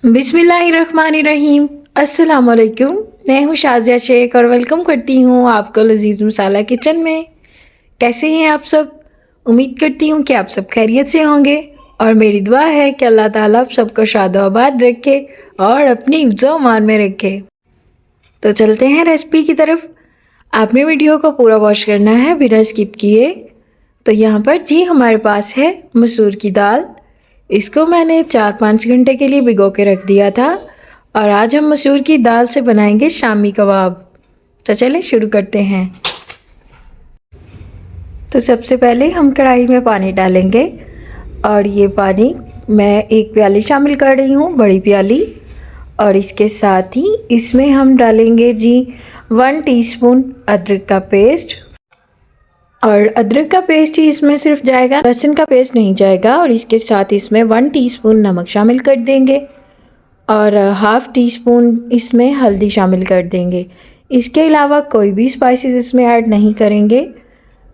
बिस्मिल्लाहिर्रहमानिर्रहीम। अस्सलाम वालेकुम। मैं हूँ शाज़िया शेख और वेलकम करती हूँ आपको लजीज़ मसाला किचन में। कैसे हैं आप सब? उम्मीद करती हूँ कि आप सब खैरियत से होंगे और मेरी दुआ है कि अल्लाह ताला आप सबको शादो आबाद रखे और अपनी हिफ्ज़ो अमान में रखे। तो चलते हैं रेसिपी की तरफ। आपने वीडियो को पूरा वॉच करना है बिना स्किप किए। तो यहाँ पर जी हमारे पास है मसूर की दाल। इसको मैंने 4-5 घंटे के लिए भिगो के रख दिया था और आज हम मसूर की दाल से बनाएंगे शामी कबाब। तो चलें शुरू करते हैं। तो सबसे पहले हम कढ़ाई में पानी डालेंगे और ये पानी मैं 1 प्याली शामिल कर रही हूँ, बड़ी प्याली। और इसके साथ ही इसमें हम डालेंगे जी 1 टीस्पून अदरक का पेस्ट। और अदरक का पेस्ट ही इसमें सिर्फ जाएगा, लहसुन का पेस्ट नहीं जाएगा। और इसके साथ इसमें 1 टीस्पून नमक शामिल कर देंगे और हाफ़ टीस्पून इसमें हल्दी शामिल कर देंगे। इसके अलावा कोई भी स्पाइसेस इसमें ऐड नहीं करेंगे।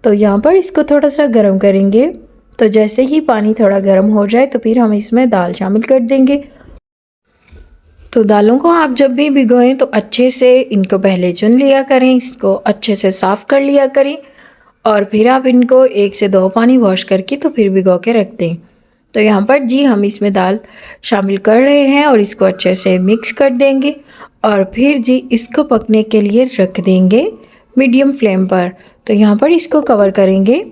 तो यहाँ पर इसको थोड़ा सा गर्म करेंगे। तो जैसे ही पानी थोड़ा गर्म हो जाए तो फिर हम इसमें दाल शामिल कर देंगे। तो दालों को आप जब भी भिगोएं तो अच्छे से इनको पहले चुन लिया करें, इसको अच्छे से साफ़ कर लिया करें और फिर आप इनको 1 से 2 पानी वॉश करके तो फिर भिगो के रख दें। तो यहाँ पर जी हम इसमें दाल शामिल कर रहे हैं और इसको अच्छे से मिक्स कर देंगे और फिर जी इसको पकने के लिए रख देंगे मीडियम फ्लेम पर। तो यहाँ पर इसको कवर करेंगे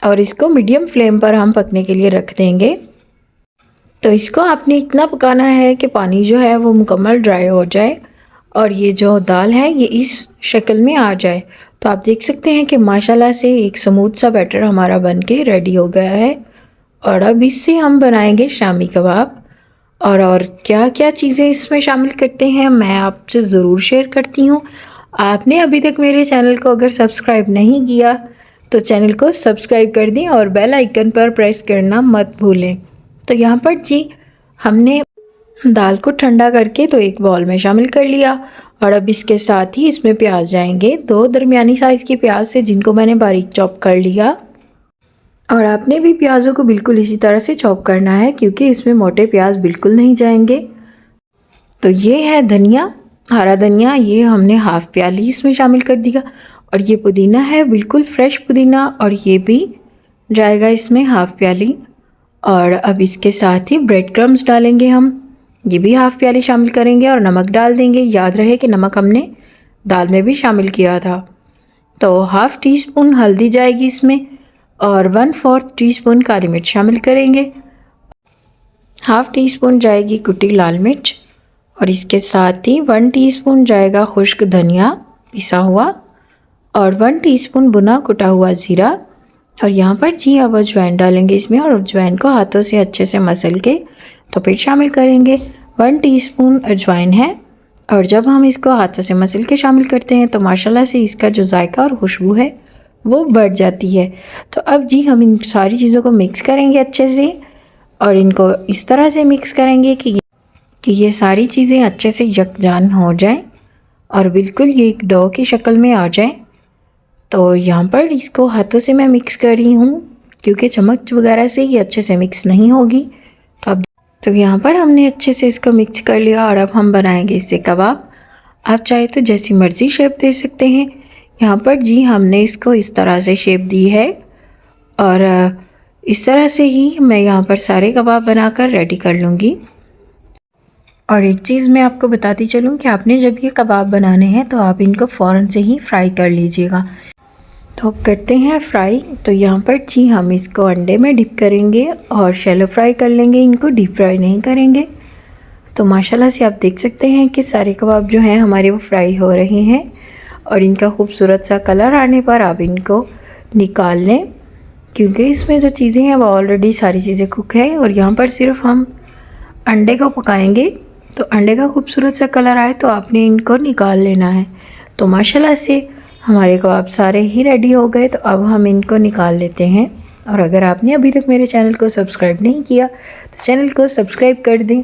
और इसको मीडियम फ्लेम पर हम पकने के लिए रख देंगे। तो इसको आपने इतना पकाना है कि पानी जो है वो मुकम्मल ड्राई हो जाए और ये जो दाल है ये इस शक्ल में आ जाए। तो आप देख सकते हैं कि माशाल्लाह से एक स्मूथ सा बैटर हमारा बन के रेडी हो गया है। और अब इससे हम बनाएंगे शामी कबाब। और क्या क्या चीज़ें इसमें शामिल करते हैं मैं आपसे ज़रूर शेयर करती हूँ। आपने अभी तक मेरे चैनल को अगर सब्सक्राइब नहीं किया तो चैनल को सब्सक्राइब कर दें और बेल आइकन पर प्रेस करना मत भूलें। तो यहाँ पर जी हमने दाल को ठंडा करके तो एक बाउल में शामिल कर लिया और अब इसके साथ ही इसमें प्याज जाएंगे। 2 दरमियानी साइज़ की प्याज से जिनको मैंने बारीक चॉप कर लिया। और आपने भी प्याज़ों को बिल्कुल इसी तरह से चॉप करना है क्योंकि इसमें मोटे प्याज बिल्कुल नहीं जाएंगे। तो ये है धनिया, हरा धनिया, ये हमने हाफ़ प्याली इसमें शामिल कर दिया। और ये पुदीना है, बिल्कुल फ्रेश पुदीना, और ये भी जाएगा इसमें हाफ़ प्याली। और अब इसके साथ ही ब्रेड क्रम्स डालेंगे हम, ये भी हाफ़ प्याली शामिल करेंगे और नमक डाल देंगे। याद रहे कि नमक हमने दाल में भी शामिल किया था। तो हाफ़ टीस्पून हल्दी जाएगी इसमें और 1/4 टीस्पून काली मिर्च शामिल करेंगे। हाफ़ टीस्पून जाएगी कुटी लाल मिर्च और इसके साथ ही 1 टीस्पून जाएगा खुश्क धनिया पिसा हुआ और 1 टीस्पून भुना कुटा हुआ ज़ीरा। और यहाँ पर जी अब अजवाइन डालेंगे इसमें और अजवाइन को हाथों से अच्छे से मसल के तो फिर शामिल करेंगे। 1 टीस्पून अजवाइन है और जब हम इसको हाथों से मसल के शामिल करते हैं तो माशाल्लाह से इसका जो जायका और खुशबू है वो बढ़ जाती है। तो अब जी हम इन सारी चीज़ों को मिक्स करेंगे अच्छे से और इनको इस तरह से मिक्स करेंगे कि ये सारी चीज़ें अच्छे से यकजान हो जाएं और बिल्कुल ये एक डो की शक्ल में आ जाए। तो यहाँ पर इसको हाथों से मैं मिक्स कर रही हूँ क्योंकि चम्मच वगैरह से ये अच्छे से मिक्स नहीं होगी। तो यहाँ पर हमने अच्छे से इसको मिक्स कर लिया और अब हम बनाएंगे इससे कबाब। आप चाहे तो जैसी मर्ज़ी शेप दे सकते हैं। यहाँ पर जी हमने इसको इस तरह से शेप दी है और इस तरह से ही मैं यहाँ पर सारे कबाब बनाकर रेडी कर लूँगी। और एक चीज़ मैं आपको बताती चलूँ कि आपने जब ये कबाब बनाने हैं तो आप इनको फ़ौरन से ही फ्राई कर लीजिएगा। तो अब करते हैं फ्राई। तो यहाँ पर जी हम इसको अंडे में डिप करेंगे और शैलो फ्राई कर लेंगे, इनको डीप फ्राई नहीं करेंगे। तो माशाल्लाह से आप देख सकते हैं कि सारे कबाब जो हैं हमारे वो फ्राई हो रहे हैं और इनका खूबसूरत सा कलर आने पर आप इनको निकाल लें क्योंकि इसमें जो चीज़ें हैं वो ऑलरेडी सारी चीज़ें कुक है और यहाँ पर सिर्फ हम अंडे को पकाएंगे। तो अंडे का खूबसूरत सा कलर आए तो आपने इनको निकाल लेना है। तो माशाल्लाह से हमारे कबाब सारे ही रेडी हो गए। तो अब हम इनको निकाल लेते हैं। और अगर आपने अभी तक मेरे चैनल को सब्सक्राइब नहीं किया तो चैनल को सब्सक्राइब कर दें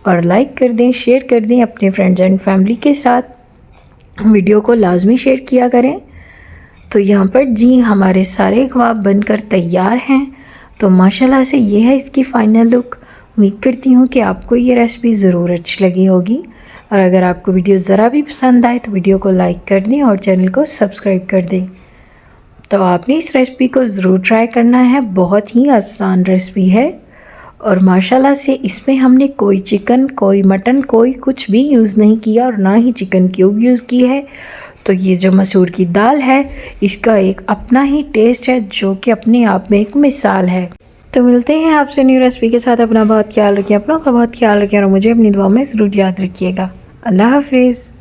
और लाइक कर दें, शेयर कर दें अपने फ्रेंड्स एंड फैमिली के साथ। वीडियो को लाजमी शेयर किया करें। तो यहाँ पर जी हमारे सारे कबाब बनकर तैयार हैं। तो माशाल्लाह से ये है इसकी फ़ाइनल लुक उम्मीद करती हूँ कि आपको ये रेसिपी ज़रूर अच्छी लगी होगी, और अगर आपको वीडियो ज़रा भी पसंद आए तो वीडियो को लाइक कर दें और चैनल को सब्सक्राइब कर दें। तो आपने इस रेसिपी को ज़रूर ट्राई करना है, बहुत ही आसान रेसिपी है। और माशाल्लाह से इसमें हमने कोई चिकन, कोई मटन, कोई कुछ भी यूज़ नहीं किया और ना ही चिकन क्यूब यूज़ की है। तो ये जो मसूर की दाल है इसका एक अपना ही टेस्ट है जो कि अपने आप में एक मिसाल है। तो मिलते हैं आपसे न्यू रेसिपी के साथ। अपना बहुत ख्याल रखिए, अपनों का बहुत ख्याल रखिए और मुझे अपनी दुआ में ज़रूर याद रखिएगा। अल्लाह हाफिज़।